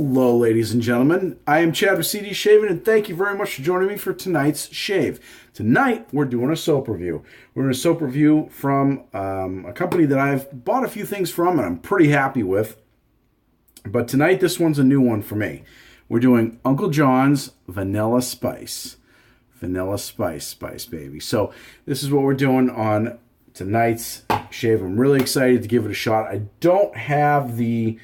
Hello, ladies and gentlemen. I am Chad with CD Shaving, and thank you very much for joining me for tonight's shave. Tonight, we're doing a soap review. We're doing a soap review from a company that I've bought a few things from, and I'm pretty happy with. But tonight, this one's a new one for me. We're doing Uncle Jon's Vanilla Spice. Vanilla Spice, baby. So this is what we're doing on tonight's shave. I'm really excited to give it a shot. I don't have the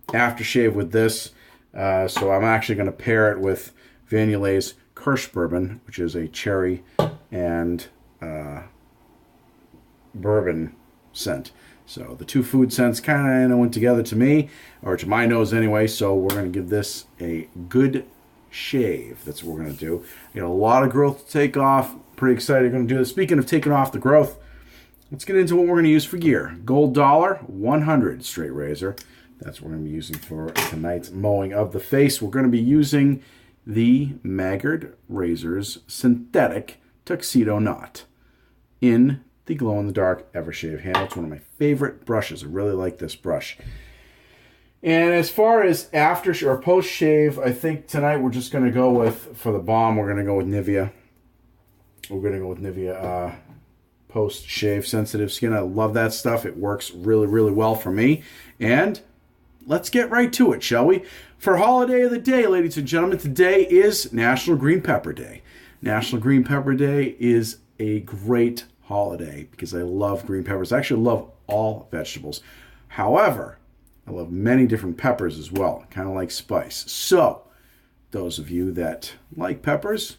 aftershave with this, so I'm actually going to pair it with Vanillet's Kirsch Bourbon, which is a cherry and bourbon scent. So the two food scents kind of went together to me, or to my nose anyway, so we're going to give this a good shave. That's what we're going to do. I got a lot of growth to take off. Pretty excited going to do this. Speaking of taking off the growth, let's get into what we're going to use for gear. Gold Dollar 100 straight razor. That's what we're going to be using for tonight's mowing of the face. We're going to be using the Maggard Razors Synthetic Tuxedo Knot in the glow-in-the-dark Evershave handle. It's one of my favorite brushes. I really like this brush. And as far as after or post-shave, I think tonight we're just going to go with, for the balm, we're going to go with Nivea. We're going to go with Nivea post-shave sensitive skin. I love that stuff. It works really, really well for me. And let's get right to it, shall we? For holiday of the day, ladies and gentlemen, today is National Green Pepper Day. National Green Pepper Day is a great holiday because I love green peppers. I actually love all vegetables. However, I love many different peppers as well, kind of like spice. So, those of you that like peppers,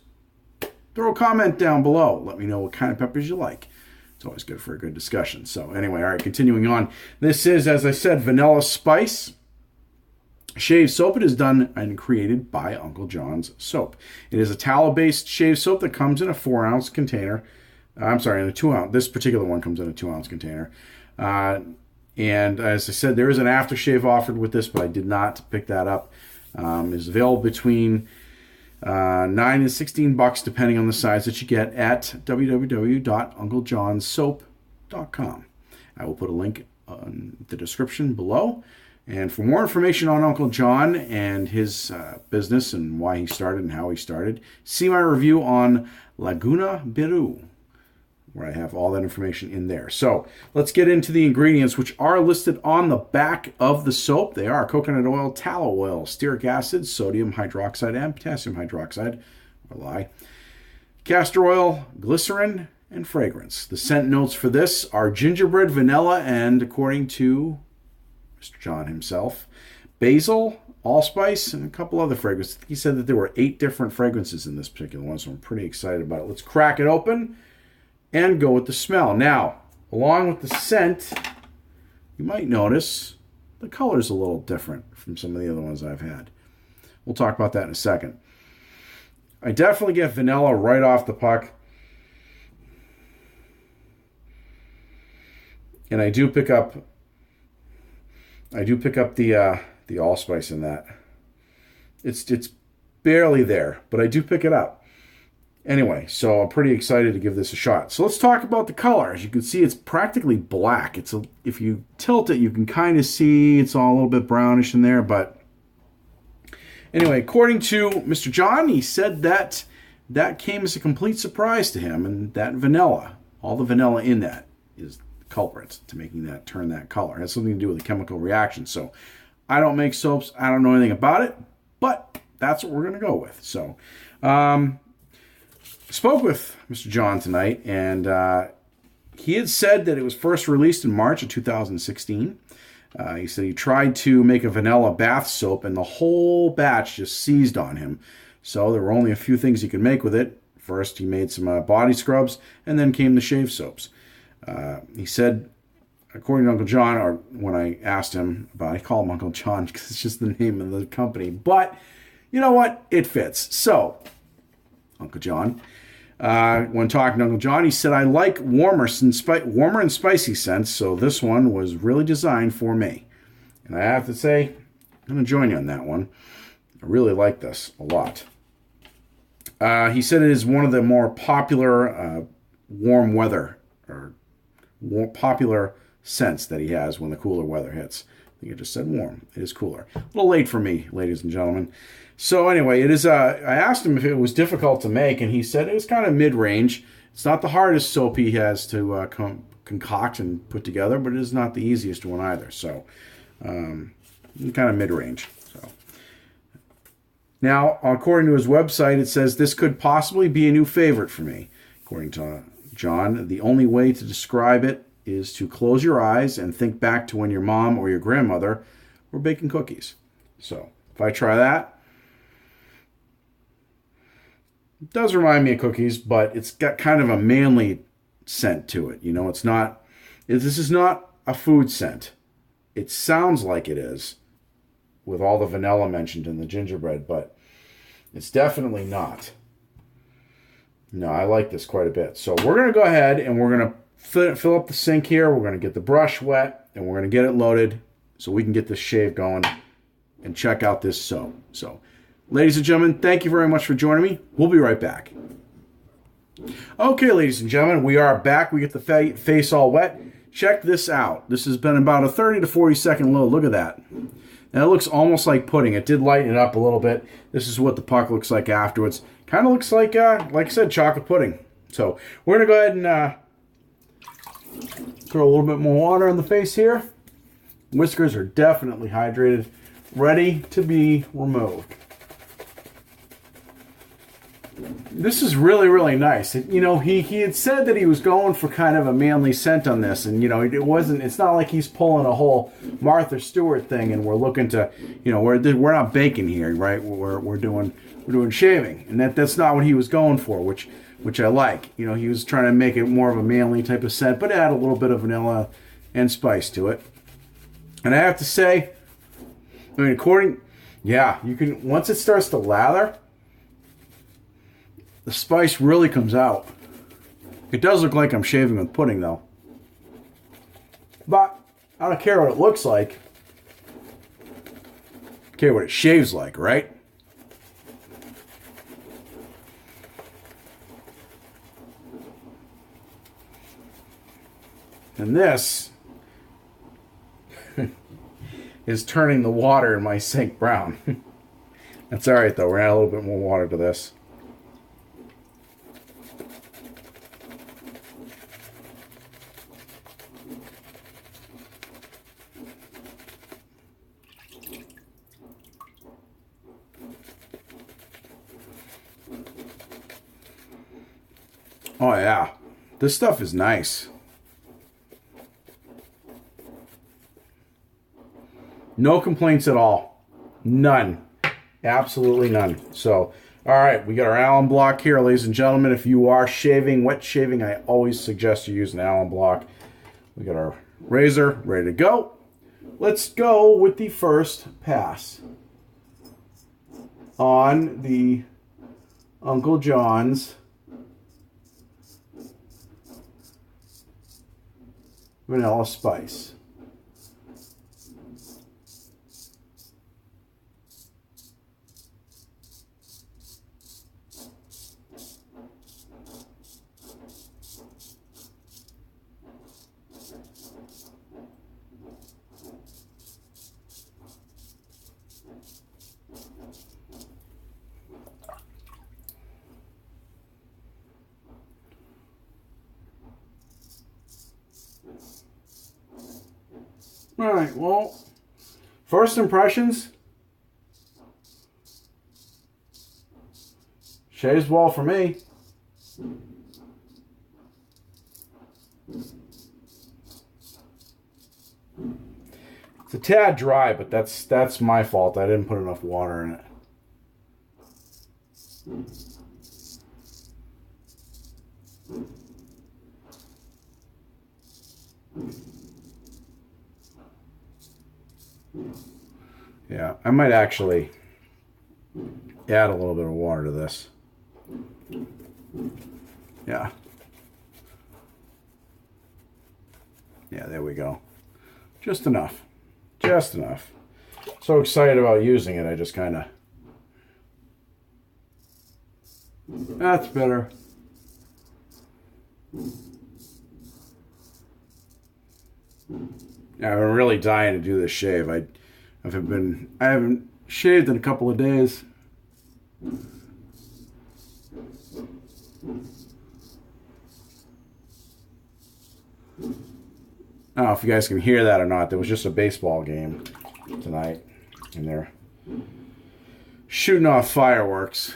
throw a comment down below. Let me know what kind of peppers you like. It's always good for a good discussion. So anyway, all right, continuing on. This is, as I said, Vanilla Spice Shave Soap. It is done and created by Uncle Jon's Soap. It is a tallow-based shave soap that comes in a 4-ounce container. I'm sorry, in a 2-ounce. This particular one comes in a 2-ounce container. And as I said, there is an aftershave offered with this, but I did not pick that up. It's available between $9 and $16 depending on the size that you get at www.unclejohnsoap.com. I will put a link on the description below. And for more information on Uncle Jon and his business and why he started and how he started, see my review on Laguna Biru, where I have all that information in there. So let's get into the ingredients, which are listed on the back of the soap. They are coconut oil, tallow oil, stearic acid, sodium hydroxide, and potassium hydroxide, or lye, castor oil, glycerin, and fragrance. The scent notes for this are gingerbread, vanilla, and according to Mr. Jon himself, basil, allspice, and a couple other fragrances. He said that there were 8 different fragrances in this particular one, so I'm pretty excited about it. Let's crack it open and go with the smell. Now, along with the scent, you might notice the color's a little different from some of the other ones I've had. We'll talk about that in a second. I definitely get vanilla right off the puck. And I do pick up the allspice in that. It's barely there, but I do pick it up. Anyway, so I'm pretty excited to give this a shot. So let's talk about the color. As you can see, it's practically black. If you tilt it, you can kind of see it's all a little bit brownish in there. But anyway, according to Mr. Jon, he said that came as a complete surprise to him, and that vanilla, all the vanilla in that, is the culprit to making that turn that color. It has something to do with the chemical reaction. So I don't make soaps. I don't know anything about it, but that's what we're going to go with. So, spoke with Mr. Jon tonight, and he had said that it was first released in March of 2016. He said he tried to make a vanilla bath soap, and the whole batch just seized on him. So there were only a few things he could make with it. First, he made some body scrubs, and then came the shave soaps. He said, according to Uncle Jon, or when I asked him about it, I call him Uncle Jon because it's just the name of the company. But you know what? It fits. So, Uncle Jon, when talking to Uncle Jon, he said, I like warmer and spicy scents, so this one was really designed for me. And I have to say, I'm going to join you on that one. I really like this a lot. He said it is one of the more popular warm weather or more popular scents that he has when the cooler weather hits. think it just said warm. It is cooler. A little late for me, ladies and gentlemen. So anyway, it is. I asked him if it was difficult to make, and he said it was kind of mid-range. It's not the hardest soap he has to concoct and put together, but it is not the easiest one either. So kind of mid-range. So now, according to his website, it says this could possibly be a new favorite for me. According to John, the only way to describe it is to close your eyes and think back to when your mom or your grandmother were baking cookies. So if I try that, it does remind me of cookies, but it's got kind of a manly scent to it. You know, it's not, this is not a food scent. It sounds like it is with all the vanilla mentioned in the gingerbread, but it's definitely not. No, I like this quite a bit. So we're going to go ahead and we're going to fill up the sink here. We're going to get the brush wet and we're going to get it loaded so we can get this shave going and check out this soap. So, ladies and gentlemen, thank you very much for joining me. We'll be right back. Okay, ladies and gentlemen, we are back. We get the face all wet. Check this out. This has been about a 30 to 40 second load. Look at that. And it looks almost like pudding. It did lighten it up a little bit. This is what the puck looks like afterwards. Kind of looks like I said, chocolate pudding. So we're going to go ahead and throw a little bit more water on the face here. Whiskers are definitely hydrated, ready to be removed. This is really, really nice. You know, he had said that he was going for kind of a manly scent on this, and you know, it's not like he's pulling a whole Martha Stewart thing, and we're looking to, you know, we're not baking here, right? We're doing shaving, and that's not what he was going for, which I like. You know, he was trying to make it more of a manly type of scent, but add a little bit of vanilla and spice to it. And I have to say, I mean, you can, once it starts to lather, the spice really comes out. It does look like I'm shaving with pudding, though. But I don't care what it looks like. I care what it shaves like, right? And this is turning the water in my sink brown. That's all right, though. We're going to add a little bit more water to this. Oh, yeah. This stuff is nice. No complaints at all. None. Absolutely none. So, all right, we got our Allen block here, ladies and gentlemen. If you are shaving, wet shaving, I always suggest you use an Allen block. We got our razor ready to go. Let's go with the first pass on the Uncle Jon's vanilla spice. All right, well, first impressions, shaves well for me. It's a tad dry, but that's my fault. I didn't put enough water in it. Yeah, I might actually add a little bit of water to this. Yeah. Yeah, there we go. Just enough. Just enough. So excited about using it, I just kind of... That's better. Yeah, I've been really dying to do this shave. I haven't shaved in a couple of days. I don't know if you guys can hear that or not. There was just a baseball game tonight, and they're shooting off fireworks,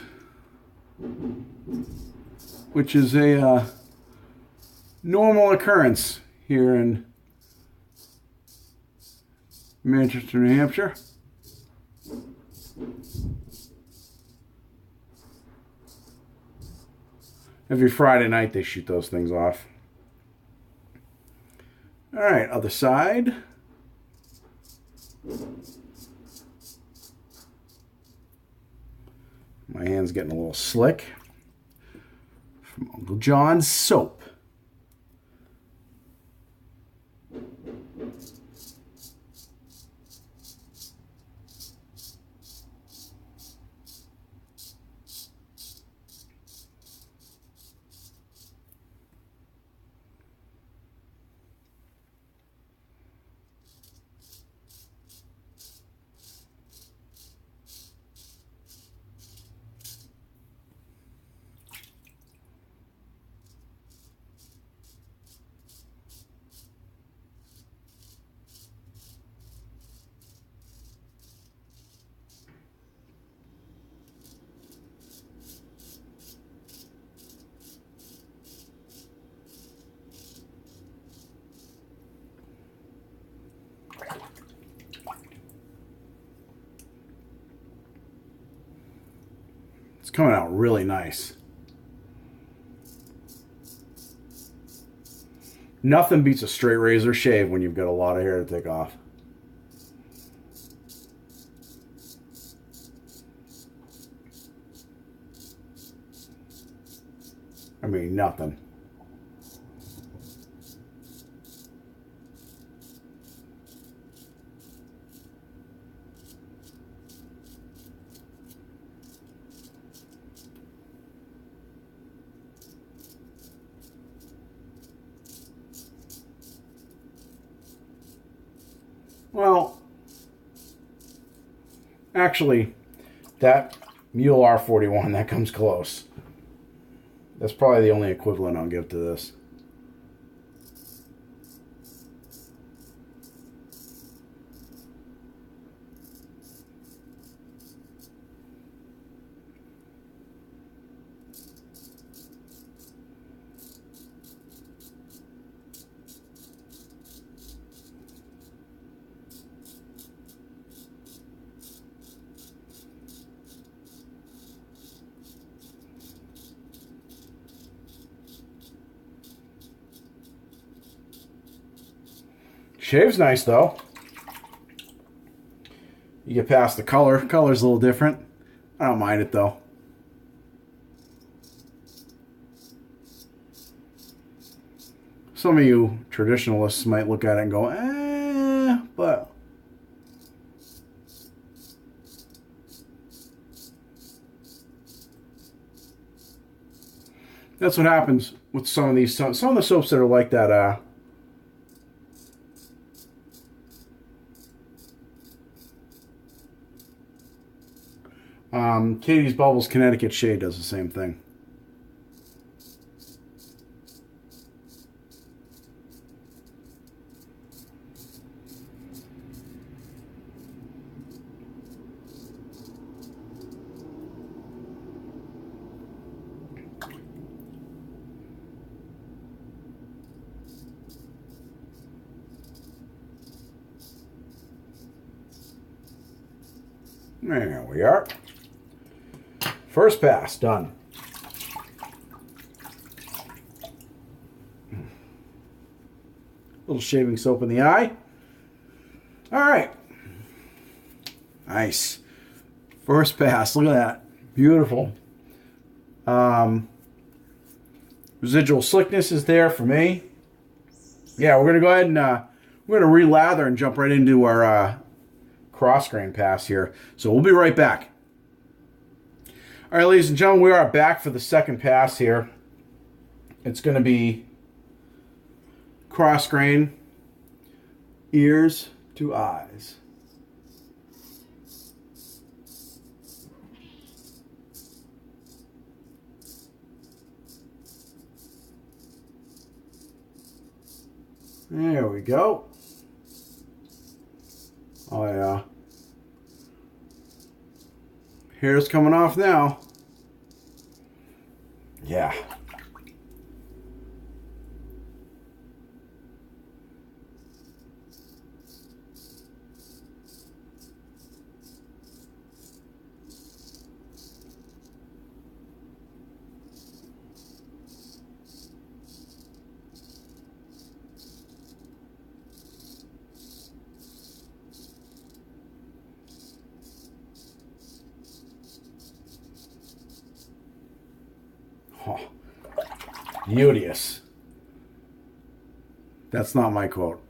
which is a normal occurrence here in Manchester, New Hampshire. Every Friday night they shoot those things off. All right, other side. My hand's getting a little slick from Uncle Jon's soap. It's coming out really nice. Nothing beats a straight razor shave when you've got a lot of hair to take off. I mean, nothing. Well, actually, that Mule R41, that comes close. That's probably the only equivalent I'll give to this. Shave's nice though. You get past the color. Color's a little different. I don't mind it though. Some of you traditionalists might look at it and go, but that's what happens with some of these. Some of the soaps that are like that. Katie's Bubbles Connecticut Shade does the same thing. There we are. First pass, done. Little shaving soap in the eye. All right. Nice. First pass, look at that. Beautiful. Residual slickness is there for me. Yeah, we're going to go ahead and we're going to relather and jump right into our cross grain pass here. So we'll be right back. All right, ladies and gentlemen, we are back for the second pass here. It's going to be cross grain. ears to eyes. There we go. Oh yeah. Hair's coming off now. Yeah. Oh, beauteous. That's not my quote.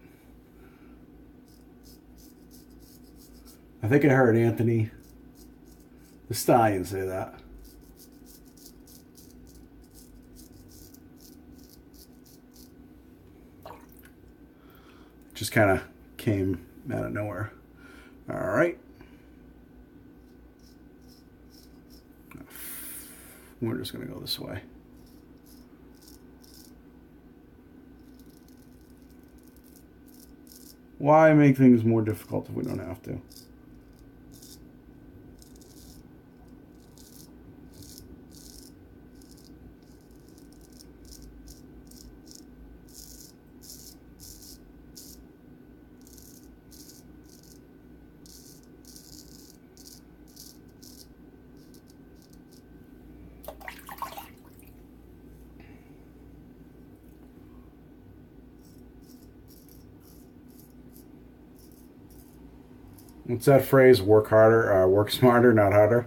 I think I heard Anthony the Stallion say that. Just kind of came out of nowhere. All right. We're just going to go this way. Why make things more difficult if we don't have to? What's that phrase? Work harder, work smarter, not harder.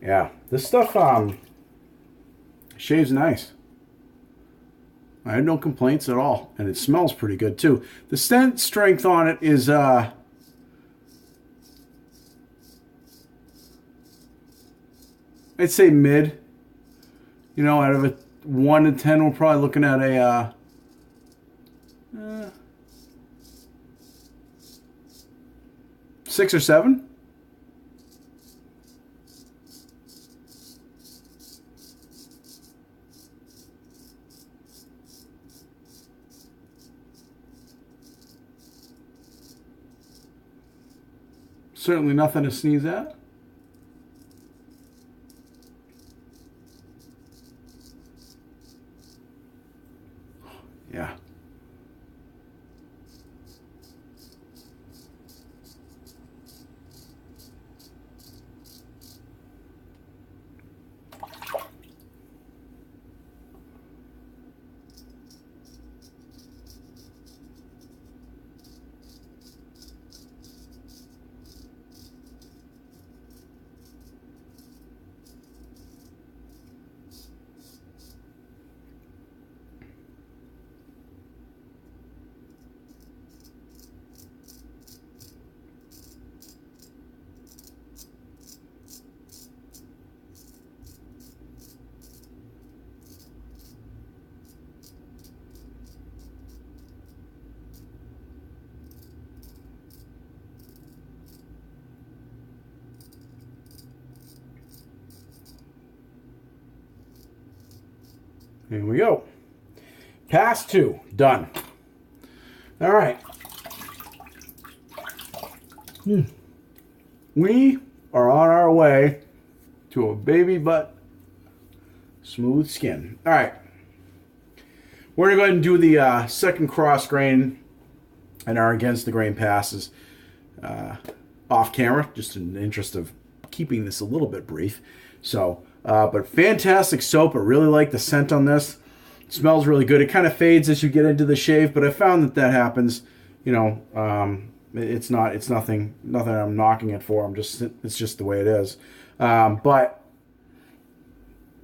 Yeah, this stuff shaves nice. I had no complaints at all, and it smells pretty good too. The scent strength on it is I'd say mid. You know, out of a 1 to 10, we're probably looking at a 6 or 7. Certainly nothing to sneeze at. Yeah. Here we go. Pass 2. Done. All right. We are on our way to a baby butt smooth skin. All right. We're going to go ahead and do the second cross grain and our against the grain passes off camera, just in the interest of keeping this a little bit brief. So, but fantastic soap. I really like the scent on this. It smells really good. It kind of fades as you get into the shave, but I found that happens, you know, It's not. It's nothing. Nothing I'm knocking it for. It's just the way it is. But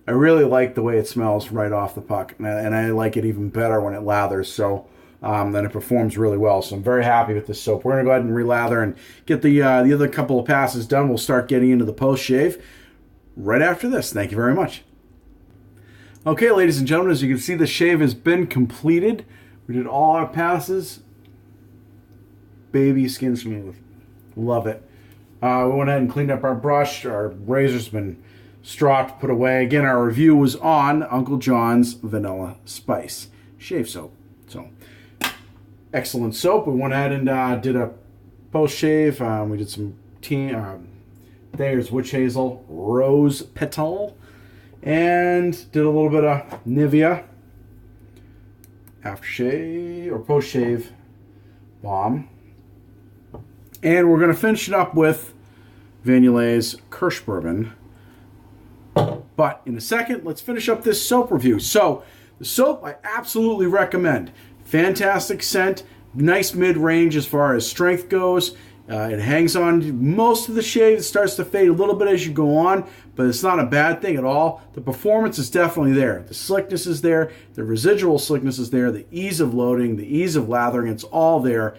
I really like the way it smells right off the puck, and I like it even better when it lathers. So then it performs really well. So I'm very happy with this soap. We're gonna go ahead and relather and get the other couple of passes done. We'll start getting into the post shave right after this. Thank you very much. Okay, ladies and gentlemen, as you can see, the shave has been completed. We did all our passes. Baby skin smooth. Love it. We went ahead and cleaned up our brush. Our razor's been stropped, put away. Again, our review was on Uncle Jon's Vanilla Spice Shave Soap. So, excellent soap. We went ahead and did a post-shave. We did some Thayer's Witch Hazel Rose Petal. And did a little bit of Nivea aftershave or post-shave balm. And we're going to finish it up with Vanillet's Kirsch Bourbon. But in a second, let's finish up this soap review. So, the soap I absolutely recommend. Fantastic scent, nice mid-range as far as strength goes. It hangs on most of the shave. It starts to fade a little bit as you go on, but it's not a bad thing at all. The performance is definitely there. The slickness is there. The residual slickness is there. The ease of loading, the ease of lathering, it's all there.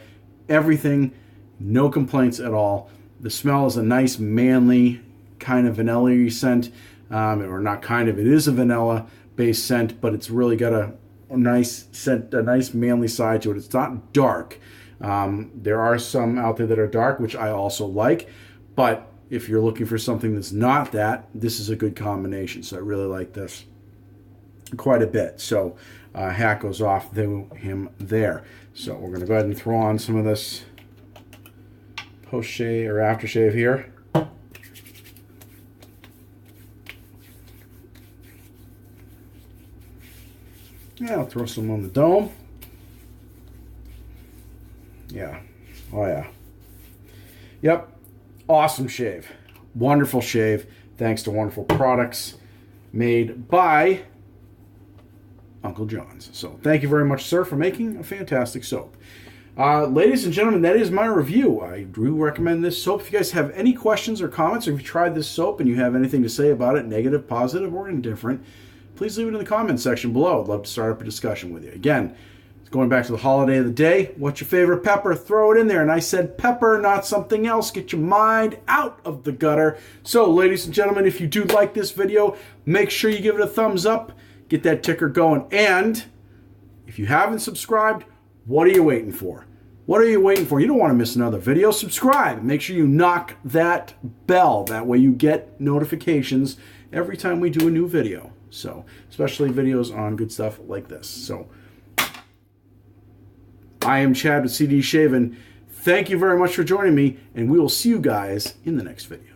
Everything, no complaints at all. The smell is a nice, manly, kind of vanilla-y scent. Or not kind of, it is a vanilla-based scent, but it's really got a nice scent, a nice manly side to it. It's not dark. There are some out there that are dark, which I also like, but if you're looking for something that's not that, this is a good combination. So I really like this quite a bit. So hat goes off to him there. So we're going to go ahead and throw on some of this post-shave or aftershave here. Yeah, I'll throw some on the dome. Yeah. Oh, yeah. Yep. Awesome shave. Wonderful shave. Thanks to wonderful products made by Uncle Jon's. So thank you very much, sir, for making a fantastic soap. Ladies and gentlemen, that is my review. I do recommend this soap. If you guys have any questions or comments, or if you tried this soap and you have anything to say about it, negative, positive, or indifferent, please leave it in the comments section below. I'd love to start up a discussion with you. Again, going back to the holiday of the day, what's your favorite pepper? Throw it in there. And I said pepper, not something else. Get your mind out of the gutter. So, ladies and gentlemen, if you do like this video, make sure you give it a thumbs up. Get that ticker going. And if you haven't subscribed, what are you waiting for? What are you waiting for? You don't want to miss another video. Subscribe. Make sure you knock that bell. That way you get notifications every time we do a new video. So, especially videos on good stuff like this. So, I am Chad with CD Shaven. Thank you very much for joining me, and we will see you guys in the next video.